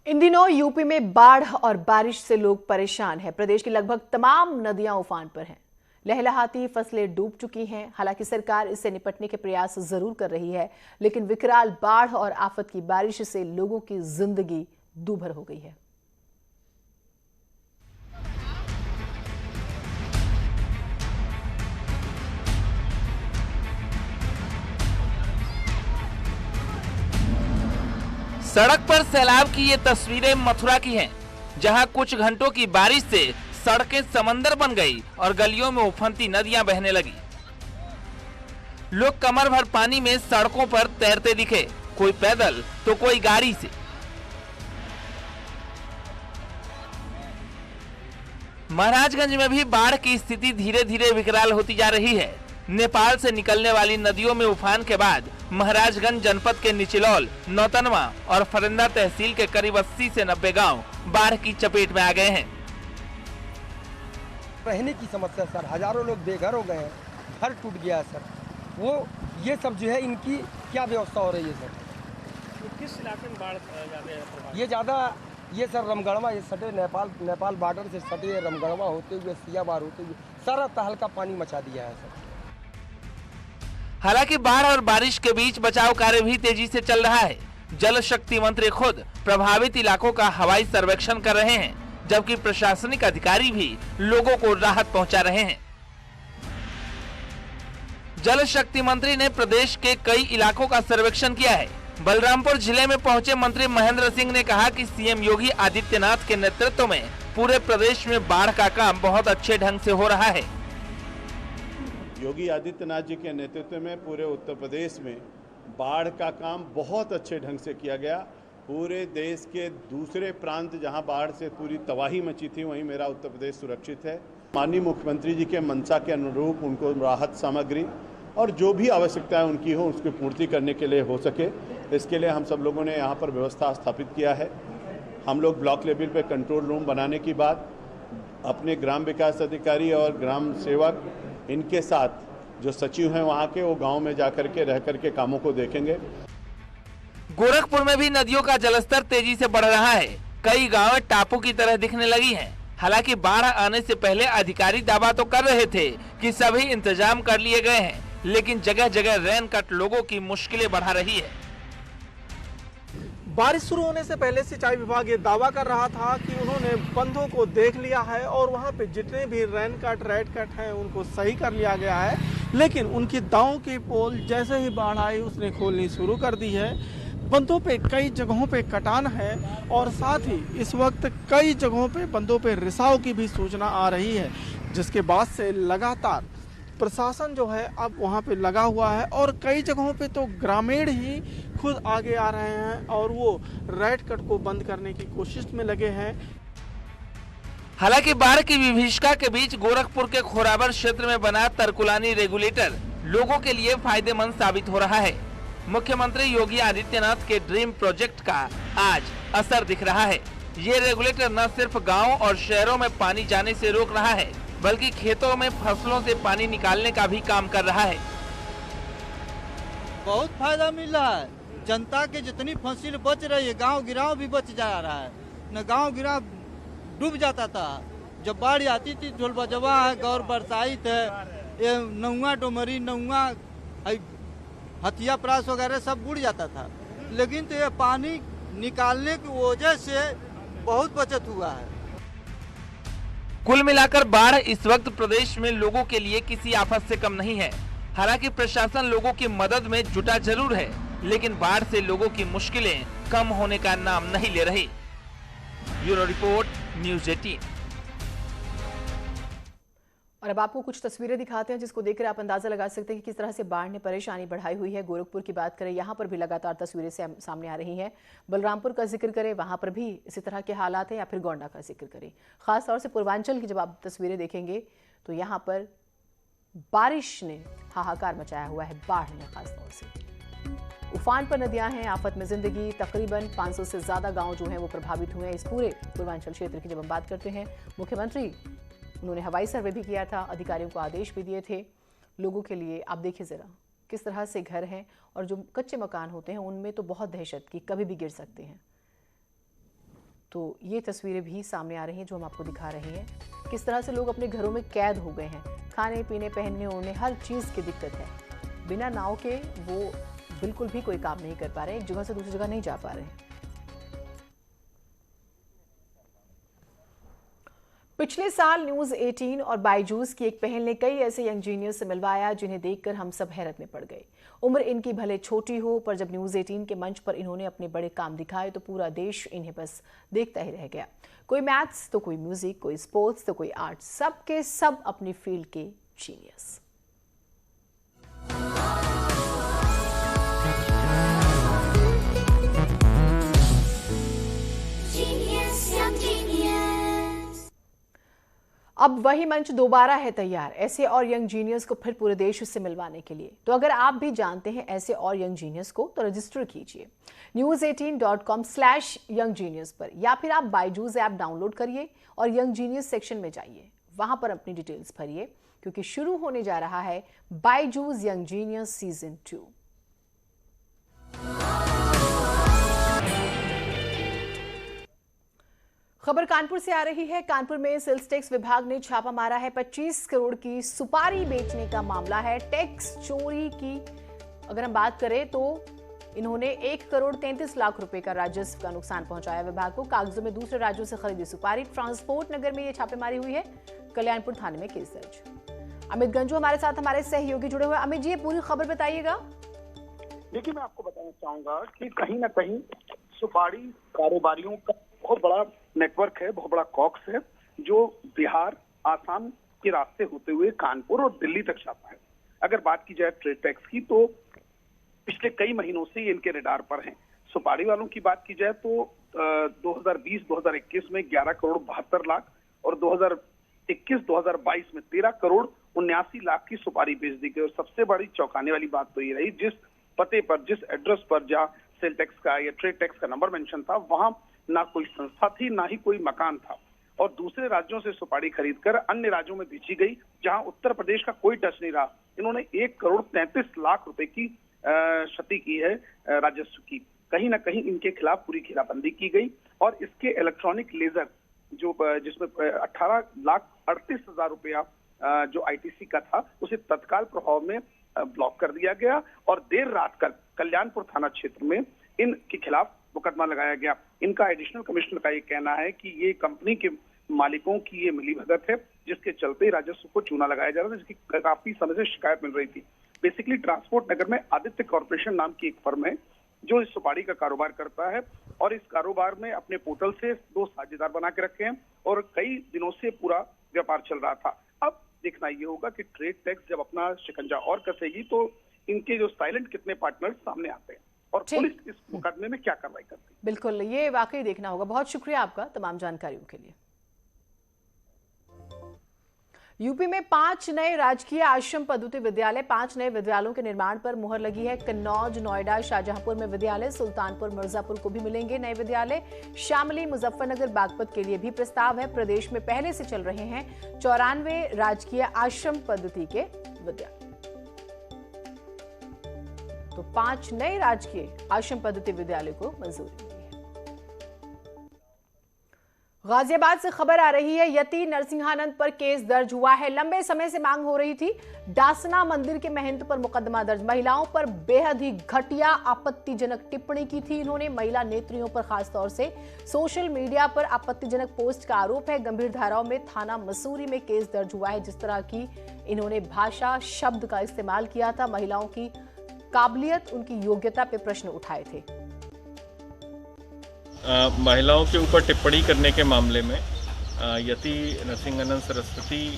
इन दिनों यूपी में बाढ़ और बारिश से लोग परेशान हैं। प्रदेश की लगभग तमाम नदियां उफान पर हैं। लहलहाती फसलें डूब चुकी हैं। हालांकि सरकार इससे निपटने के प्रयास जरूर कर रही है, लेकिन विकराल बाढ़ और आफत की बारिश से लोगों की जिंदगी दूभर हो गई है। सड़क पर सैलाब की ये तस्वीरें मथुरा की हैं, जहां कुछ घंटों की बारिश से सड़कें समंदर बन गई और गलियों में उफनती नदियां बहने लगी। लोग कमर भर पानी में सड़कों पर तैरते दिखे, कोई पैदल तो कोई गाड़ी से। महाराजगंज में भी बाढ़ की स्थिति धीरे धीरे विकराल होती जा रही है। नेपाल से निकलने वाली नदियों में उफान के बाद महाराजगंज जनपद के निचिलौल, नौतनवा और फरंदा तहसील के करीब 80 से 90 गांव बाढ़ की चपेट में आ गए हैं। रहने की समस्या सर, हजारों लोग बेघर हो गए हैं, घर टूट गया है सर। वो ये सब जो है, इनकी क्या व्यवस्था हो रही है सर? तो किस इलाके में बाढ़ ज़्यादा ये सर रमगढ़वा, ये सटे नेपाल बॉर्डर से सटे रमगढ़वा होते हुए सियाबार होते हुए सारा तहलका पानी मचा दिया है सर। हालांकि बाढ़ और बारिश के बीच बचाव कार्य भी तेजी से चल रहा है। जल शक्ति मंत्री खुद प्रभावित इलाकों का हवाई सर्वेक्षण कर रहे हैं, जबकि प्रशासनिक अधिकारी भी लोगों को राहत पहुंचा रहे हैं। जल शक्ति मंत्री ने प्रदेश के कई इलाकों का सर्वेक्षण किया है। बलरामपुर जिले में पहुंचे मंत्री महेंद्र सिंह ने कहा कि सीएम योगी आदित्यनाथ के नेतृत्व में पूरे प्रदेश में बाढ़ का काम बहुत अच्छे ढंग से हो रहा है। योगी आदित्यनाथ जी के नेतृत्व में पूरे उत्तर प्रदेश में बाढ़ का काम बहुत अच्छे ढंग से किया गया। पूरे देश के दूसरे प्रांत जहां बाढ़ से पूरी तबाही मची थी, वहीं मेरा उत्तर प्रदेश सुरक्षित है। माननीय मुख्यमंत्री जी के मंशा के अनुरूप उनको राहत सामग्री और जो भी आवश्यकताएं उनकी हो उसकी पूर्ति करने के लिए हो सके, इसके लिए हम सब लोगों ने यहाँ पर व्यवस्था स्थापित किया है। हम लोग ब्लॉक लेवल पे कंट्रोल रूम बनाने की बात अपने ग्राम विकास अधिकारी और ग्राम सेवक इनके साथ जो सचिव हैं वहाँ के, वो गांव में जाकर के रह करके कामों को देखेंगे। गोरखपुर में भी नदियों का जलस्तर तेजी से बढ़ रहा है। कई गांव टापू की तरह दिखने लगी हैं। हालांकि बाढ़ आने से पहले अधिकारी दावा तो कर रहे थे कि सभी इंतजाम कर लिए गए हैं, लेकिन जगह जगह रेन कट लोगों की मुश्किलें बढ़ा रही है। बारिश शुरू होने से पहले सिंचाई विभाग ये दावा कर रहा था कि उन्होंने बंधों को देख लिया है और वहां पे जितने भी रेन कट रेड कट हैं उनको सही कर लिया गया है। लेकिन उनकी दावों की पोल जैसे ही बाढ़ आई उसने खोलनी शुरू कर दी है। बंधों पे कई जगहों पे कटान है और साथ ही इस वक्त कई जगहों पे बंधों पे रिसाव की भी सूचना आ रही है, जिसके बाद से लगातार प्रशासन जो है अब वहाँ पे लगा हुआ है और कई जगहों पे तो ग्रामीण ही खुद आगे आ रहे हैं और वो रेड कट को बंद करने की कोशिश में लगे हैं। हालांकि बाढ़ की विभीषिका के बीच गोरखपुर के खोरावर क्षेत्र में बना तरकुलानी रेगुलेटर लोगों के लिए फायदेमंद साबित हो रहा है। मुख्यमंत्री योगी आदित्यनाथ के ड्रीम प्रोजेक्ट का आज असर दिख रहा है। ये रेगुलेटर न सिर्फ गाँव और शहरों में पानी जाने से रोक रहा है, बल्कि खेतों में फसलों से पानी निकालने का भी काम कर रहा है। बहुत फायदा मिल रहा है। जनता के जितनी फसल बच रही है, गांव गिराव भी बच जा रहा है। न गांव गिराव डूब जाता था। जब बाढ़ आती थी, ढोल बजवा है, गौर बरसाइत है, ये नौआ डोमरी, नौआ हथिया प्रास वगैरह सब बुड़ जाता था। लेकिन तो ये पानी निकालने की वजह से बहुत बचत हुआ है। कुल मिलाकर बाढ़ इस वक्त प्रदेश में लोगों के लिए किसी आफत से कम नहीं है। हालांकि प्रशासन लोगों की मदद में जुटा जरूर है, लेकिन बाढ़ से लोगों की मुश्किलें कम होने का नाम नहीं ले रही। Bureau report, news 18। और अब आपको कुछ तस्वीरें दिखाते हैं जिसको देखकर आप अंदाजा लगा सकते हैं कि किस तरह से बाढ़ ने परेशानी बढ़ाई हुई है। गोरखपुर की बात करें, यहाँ पर भी लगातार तस्वीरें सामने आ रही हैं। बलरामपुर का जिक्र करें, वहाँ पर भी इसी तरह के हालात हैं, या फिर गोंडा का जिक्र करें। खासतौर से पूर्वांचल की जब आप तस्वीरें देखेंगे तो यहाँ पर बारिश ने हाहाकार मचाया हुआ है। बाढ़ ने खासतौर से उफान पर नदियां हैं, आफत में जिंदगी। तकरीबन 500 से ज्यादा गांव जो हैं वो प्रभावित हुए हैं। इस पूरे पूर्वांचल क्षेत्र की जब हम बात करते हैं, मुख्यमंत्री उन्होंने हवाई सर्वे भी किया था, अधिकारियों को आदेश भी दिए थे लोगों के लिए। आप देखिए जरा किस तरह से घर हैं, और जो कच्चे मकान होते हैं उनमें तो बहुत दहशत की, कभी भी गिर सकते हैं। तो ये तस्वीरें भी सामने आ रही हैं जो हम आपको दिखा रहे हैं। किस तरह से लोग अपने घरों में कैद हो गए हैं, खाने पीने पहनने ओढ़ने हर चीज़ की दिक्कत है। बिना नाव के वो बिल्कुल भी कोई काम नहीं कर पा रहे, एक जगह से दूसरी जगह नहीं जा पा रहे हैं। पिछले साल न्यूज 18 और बायजूस की एक पहल ने कई ऐसे यंग जीनियस से मिलवाया जिन्हें देखकर हम सब हैरत में पड़ गए। उम्र इनकी भले छोटी हो, पर जब न्यूज 18 के मंच पर इन्होंने अपने बड़े काम दिखाए तो पूरा देश इन्हें बस देखता ही रह गया। कोई मैथ्स तो कोई म्यूजिक, कोई स्पोर्ट्स तो कोई आर्ट, सब के सब अपनी फील्ड के जीनियस। अब वही मंच दोबारा है तैयार ऐसे और यंग जीनियस को फिर पूरे देश से मिलवाने के लिए। तो अगर आप भी जानते हैं ऐसे और यंग जीनियस को तो रजिस्टर कीजिए news18.com/younggenius पर, या फिर आप बायजूस ऐप डाउनलोड करिए और यंग जीनियस सेक्शन में जाइए, वहां पर अपनी डिटेल्स भरिए, क्योंकि शुरू होने जा रहा है बायजूस यंग जीनियस सीजन 2। खबर कानपुर से आ रही है। कानपुर में सेल्स टैक्स विभाग ने छापा मारा है। 25 करोड़ की सुपारी बेचने का मामला है। टैक्स चोरी की अगर हम बात करें तो इन्होंने 1 करोड़ 33 लाख रुपए का राजस्व का नुकसान पहुंचाया विभाग को। कागजों में दूसरे राज्यों से खरीदी सुपारी। ट्रांसपोर्ट नगर में ये छापेमारी हुई है। कल्याणपुर थाने में केस दर्ज। अमित गंजू हमारे साथ हमारे सहयोगी जुड़े हुए। अमित जी, ये पूरी खबर बताइएगा। देखिए, मैं आपको बताना चाहूंगा कि कहीं ना कहीं सुपारी कारोबारियों का बहुत बड़ा नेटवर्क है, बहुत बड़ा कॉक्स है, जो बिहार, आसाम के रास्ते होते हुए कानपुर और दिल्ली तक छापा है। अगर बात की जाए ट्रेड टैक्स की तो पिछले कई महीनों से ये इनके रडार पर हैं। सुपारी वालों की बात की जाए तो 2020-2021 में 11 करोड़ 72 लाख और 2021-2022 में 13 करोड़ 79 लाख की सुपारी बेच दी गई। और सबसे बड़ी चौंकाने वाली बात तो ये रही, जिस पते पर, जिस एड्रेस पर जहाँ सेल टैक्स का या ट्रेड टैक्स का नंबर मेंशन था, वहां ना कोई संस्था थी, ना ही कोई मकान था। और दूसरे राज्यों से सुपारी खरीदकर अन्य राज्यों में बेची गई, जहां उत्तर प्रदेश का कोई टच नहीं रहा। इन्होंने 1 करोड़ 33 लाख रुपए की क्षति की है राजस्व की। कहीं ना कहीं इनके खिलाफ पूरी घेराबंदी की गई और इसके इलेक्ट्रॉनिक लेजर जो जिसमें 18,38,000 रुपया जो आईटीसी का था, उसे तत्काल प्रभाव में ब्लॉक कर दिया गया और देर रात कल कल्याणपुर थाना क्षेत्र में इनके खिलाफ मुकदमा लगाया गया। इनका एडिशनल कमिश्नर का ये कहना है कि ये कंपनी के मालिकों की ये मिलीभगत है, जिसके चलते राजस्व को चूना लगाया जा रहा था, जिसकी काफी समय से शिकायत मिल रही थी। बेसिकली ट्रांसपोर्ट नगर में आदित्य कॉर्पोरेशन नाम की एक फर्म है जो इस सुपारी का कारोबार करता है और इस कारोबार में अपने पोर्टल से 2 साझेदार बना के रखे हैं और कई दिनों से पूरा व्यापार चल रहा था। अब देखना ये होगा कि ट्रेड टैक्स जब अपना शिकंजा और कसेगी तो इनके जो साइलेंट कितने पार्टनर्स सामने आते हैं और पुलिस इस मुकदमे में क्या कार्रवाई करती है। बिल्कुल, ये वाकई देखना होगा। बहुत शुक्रिया आपका तमाम जानकारियों के लिए। यूपी में 5 नए राजकीय आश्रम पद्धति विद्यालय, 5 नए विद्यालयों के निर्माण पर मुहर लगी है। कन्नौज, नोएडा, शाहजहांपुर में विद्यालय, सुल्तानपुर, मिर्जापुर को भी मिलेंगे नए विद्यालय। शामली, मुजफ्फरनगर, बागपत के लिए भी प्रस्ताव है। प्रदेश में पहले से चल रहे हैं 94 राजकीय आश्रम पद्धति के विद्यालय। तो 5 नए राजकीय आश्रम पद्धति विद्यालय को मंजूरी मिली है। गाजियाबाद से खबर आ रही है, यति नरसिंहानंद पर केस दर्ज हुआ है। लंबे समय से मांग हो रही थी, डासना मंदिर के महंत पर मुकदमा दर्ज। महिलाओं पर बेहद ही घटिया आपत्तिजनक टिप्पणी की थी इन्होंने। महिला नेत्रियों पर खासतौर से सोशल मीडिया पर आपत्तिजनक पोस्ट का आरोप है। गंभीर धाराओं में थाना मसूरी में केस दर्ज हुआ है। जिस तरह की इन्होंने भाषा, शब्द का इस्तेमाल किया था, महिलाओं की काबिलियत, उनकी योग्यता पे प्रश्न उठाए थे। महिलाओं के ऊपर टिप्पणी करने के मामले में यति नरसिंहानंद सरस्वती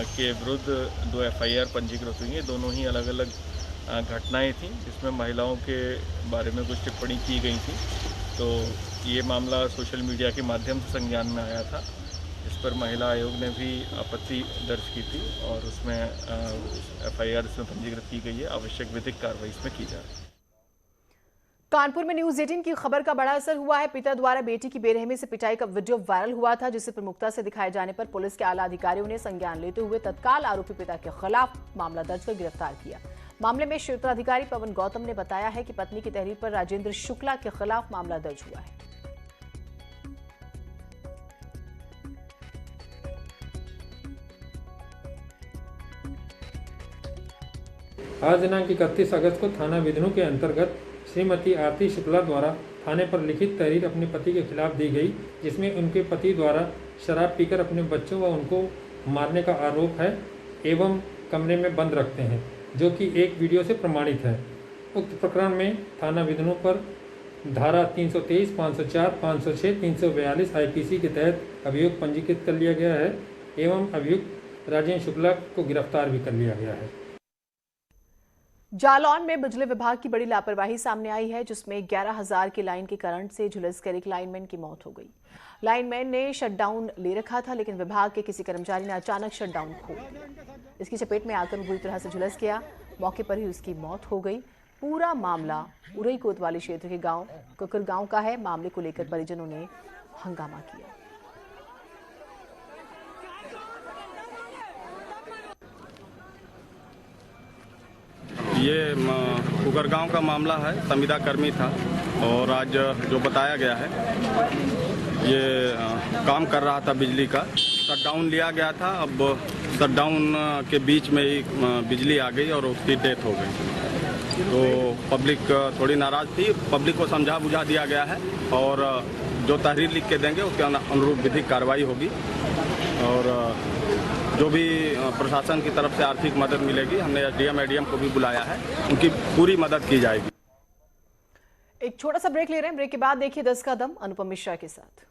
के विरुद्ध 2 FIR पंजीकृत हुई हैं। दोनों ही अलग अलग घटनाएं थीं जिसमें महिलाओं के बारे में कुछ टिप्पणी की गई थी। तो ये मामला सोशल मीडिया के माध्यम से संज्ञान में आया था, जिस पर महिला आयोग ने भी आपत्ति दर्ज की थी और उसमें FIR इसमें पंजीकृत की गई है। आवश्यक विधिक कार्रवाई इसमें की जा रही है। कानपुर में न्यूज 18 की खबर का बड़ा असर हुआ है। पिता द्वारा बेटी की बेरहमी से पिटाई का वीडियो वायरल हुआ था, जिसे प्रमुखता से दिखाए जाने पर पुलिस के आला अधिकारियों ने संज्ञान लेते हुए तत्काल आरोपी पिता के खिलाफ मामला दर्ज कर गिरफ्तार किया। मामले में क्षेत्राधिकारी पवन गौतम ने बताया है कि पत्नी की तहरीर पर राजेंद्र शुक्ला के खिलाफ मामला दर्ज हुआ है। आज दिनांक 31 अगस्त को थाना बिधनू के अंतर्गत श्रीमती आरती शुक्ला द्वारा थाने पर लिखित तहरीर अपने पति के खिलाफ दी गई, जिसमें उनके पति द्वारा शराब पीकर अपने बच्चों व उनको मारने का आरोप है एवं कमरे में बंद रखते हैं, जो कि एक वीडियो से प्रमाणित है। उक्त प्रकरण में थाना बिधनू पर धारा 323, 504, 506, 342 आईपीसी के तहत अभियोग पंजीकृत कर लिया गया है एवं अभियुक्त राजेंद्र शुक्ला को गिरफ्तार भी कर लिया गया है। जालौन में बिजली विभाग की बड़ी लापरवाही सामने आई है, जिसमें 11,000 की लाइन के करंट से झुलसकर एक लाइनमैन की मौत हो गई। लाइनमैन ने शटडाउन ले रखा था, लेकिन विभाग के किसी कर्मचारी ने अचानक शटडाउन खोल दिया। इसकी चपेट में आकर बुरी तरह से झुलस गया। मौके पर ही उसकी मौत हो गई। पूरा मामला उरई कोतवाली क्षेत्र के गांव कुकर गांव का है। मामले को लेकर परिजनों ने हंगामा किया। ये कुकर गांव का मामला है। संविदा कर्मी था और आज जो बताया गया है, ये काम कर रहा था बिजली का, शटडाउन लिया गया था। अब शटडाउन के बीच में ही बिजली आ गई और उसकी डेथ हो गई। तो पब्लिक थोड़ी नाराज थी। पब्लिक को समझा बुझा दिया गया है और जो तहरीर लिख के देंगे उसके अनुरूप विधिक कार्रवाई होगी और जो भी प्रशासन की तरफ से आर्थिक मदद मिलेगी, हमने एसडीएम एडीएम को भी बुलाया है, उनकी पूरी मदद की जाएगी। एक छोटा सा ब्रेक ले रहे हैं। ब्रेक के बाद देखिए 10 का दम अनुपम मिश्रा के साथ।